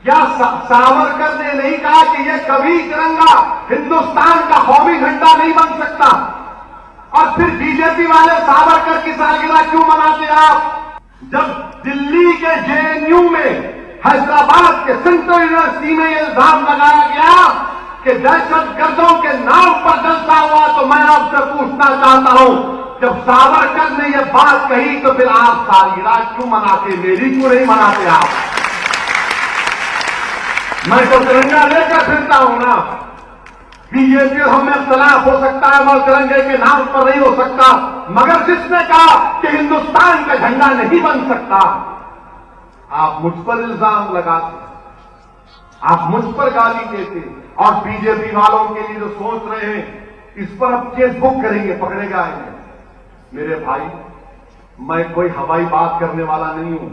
क्या सावरकर ने नहीं कहा कि यह कभी तिरंगा हिंदुस्तान का कौमी झंडा नहीं बन सकता? और फिर बीजेपी वाले सावरकर की सालगिरह क्यों मनाते आप? जब दिल्ली के जेएनयू में, हैदराबाद के सेंट्रल यूनिवर्सिटी में यह इल्जाम लगाया गया कि दहशतगर्दों के नाम पर जलसा हुआ, तो मैं आपसे पूछना चाहता हूं, जब सावरकर ने यह बात कही तो फिर आप सालगिरह क्यों मनाते? मेरी क्यों नहीं मनाते आप? मैं तो तिरंगा लेकर फिरता हूं ना। बीजेपी और हमें इख्तलाफ हो सकता है, मगर तिरंगे के नाम पर नहीं हो सकता। मगर जिसने कहा कि हिंदुस्तान का झंडा नहीं बन सकता, आप मुझ पर इल्जाम लगाते, आप मुझ पर गाली देते, और बीजेपी वालों के लिए जो सोच रहे हैं इस पर अब केस बुक करेंगे, पकड़े जाएंगे। मेरे भाई, मैं कोई हवाई बात करने वाला नहीं हूं,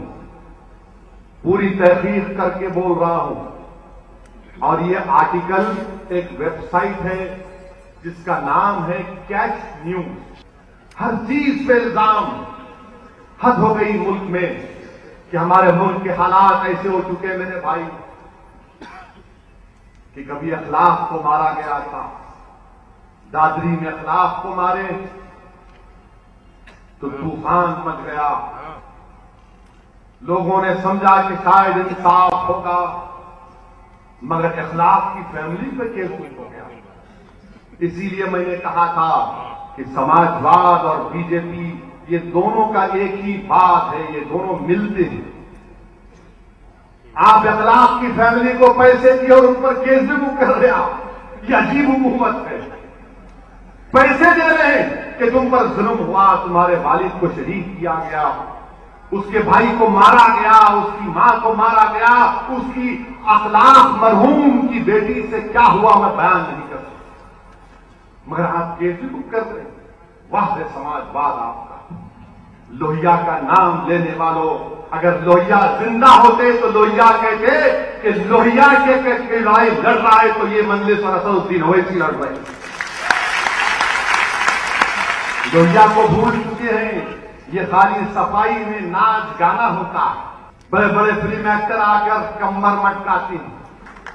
पूरी तहकीक करके बोल रहा हूं। और ये आर्टिकल एक वेबसाइट है जिसका नाम है कैच न्यूज। हर चीज पे इल्जाम। हद हो गई मुल्क में कि हमारे मुल्क के हालात ऐसे हो चुके हैं मेरे भाई कि कभी अखलाक को मारा गया था, दादरी में अखलाक को मारे तो तूफान मच गया। लोगों ने समझा कि शायद इंसाफ होगा, मगर अखलाक की फैमिली पे केस हो गया। इसीलिए मैंने कहा था कि समाजवाद और बीजेपी, ये दोनों का एक ही बात है, ये दोनों मिलते हैं। आप अखलाक की फैमिली को पैसे दिए और उन पर केस भी बुक कर रहे आप। ये अजीब हुकूमत है। पैसे दे रहे हैं कि तुम पर जुल्म हुआ, तुम्हारे वालिद को शहीद किया गया, उसके भाई को मारा गया, उसकी मां को मारा गया, उसकी अखलाक मरहूम की बेटी से क्या हुआ मैं बयान नहीं कर सकता, मगर आप केस भी बुक कर रहे हैं। वाह है समाजवाद आपका। लोहिया का नाम लेने वालों, अगर लोहिया जिंदा होते तो लोहिया कहते कि लोहिया के लड़ाई लड़ रहा है तो ये मंजलिस और असदुद्दीन ओवैसी लड़ रहे हैं। लोहिया को भूल चुके हैं। ये खाली सफाई में नाच गाना होता है। बड़े बड़े फिल्म एक्टर आकर कमर मटकाते हैं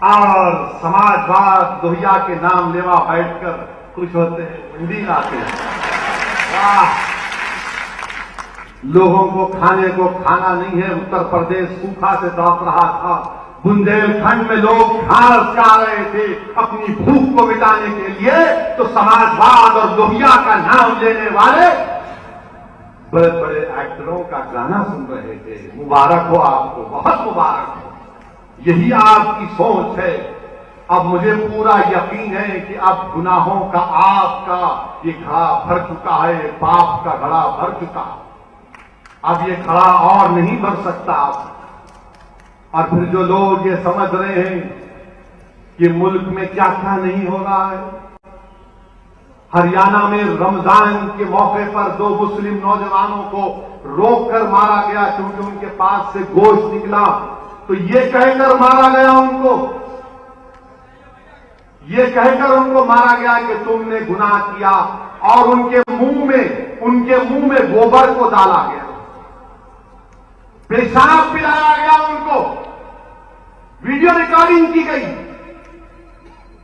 और समाजवाद लोहिया के नाम लेवा बैठकर खुश होते हैं, हिंदी गाते हैं। वाह! लोगों को खाने को खाना नहीं है। उत्तर प्रदेश सूखा से तड़प रहा था। बुंदेलखंड में लोग घास खा रहे थे अपनी भूख को मिटाने के लिए, तो समाजवाद और लोहिया का नाम लेने वाले बड़े बड़े एक्टरों का गाना सुन रहे थे। मुबारक हो आपको, बहुत मुबारक हो। यही आपकी सोच है। अब मुझे पूरा यकीन है कि अब गुनाहों का आपका ये घड़ा भर चुका है, पाप का घड़ा भर चुका। अब ये घड़ा और नहीं भर सकता। और फिर जो लोग ये समझ रहे हैं कि मुल्क में क्या क्या नहीं हो रहा है। हरियाणा में रमजान के मौके पर 2 मुस्लिम नौजवानों को रोककर मारा गया क्योंकि उनके पास से गोश्त निकला। तो ये कहकर मारा गया उनको, ये कहकर उनको मारा गया कि तुमने गुनाह किया, और उनके मुंह में गोबर को डाला गया, पेशाब पिलाया गया उनको, वीडियो रिकॉर्डिंग की गई।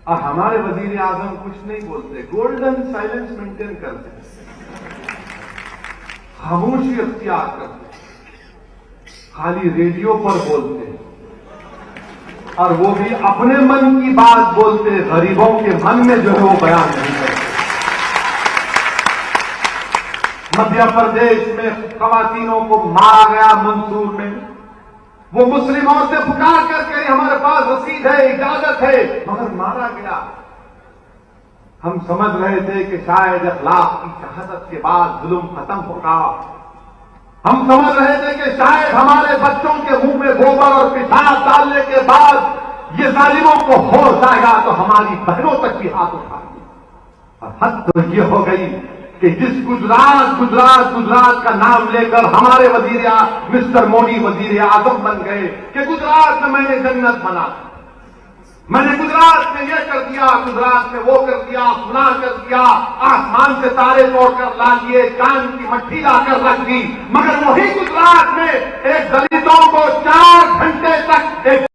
और हमारे वजीर आजम कुछ नहीं बोलते, गोल्डन साइलेंस मेंटेन करते, खामोशी अख्तियार करते, खाली रेडियो पर बोलते, और वो भी अपने मन की बात बोलते, गरीबों के मन में जो है वो बयान नहीं करते। मध्य प्रदेश में खवातीनों को मारा गया मंसूर में। वो मुस्लिम औरतें पुकार करके हमारे पास रसीद है, इजाजत है, मगर मारा गया। हम समझ रहे थे कि शायद अखलाक की शहादत के बाद जुल्म खत्म होगा। हम समझ रहे थे कि शायद हमारे बच्चों के मुंह में गोबर और पेशाब डालने के बाद ये जालिमों को होश आएगा तो हमारी बहनों तक भी हाथ उठाएंगे। और हद तो ये हो गई कि जिस गुजरात का नाम लेकर हमारे मिस्टर मोदी वजीर आजम बन गए कि गुजरात में मैंने जन्नत बना, मैंने गुजरात में ये कर दिया, गुजरात में वो कर दिया, फुला कर दिया, आसमान से तारे तोड़कर ला दिए, चांद की मट्टी लाकर रख दी। मगर वही गुजरात में एक दलितों को 4 घंटे तक एक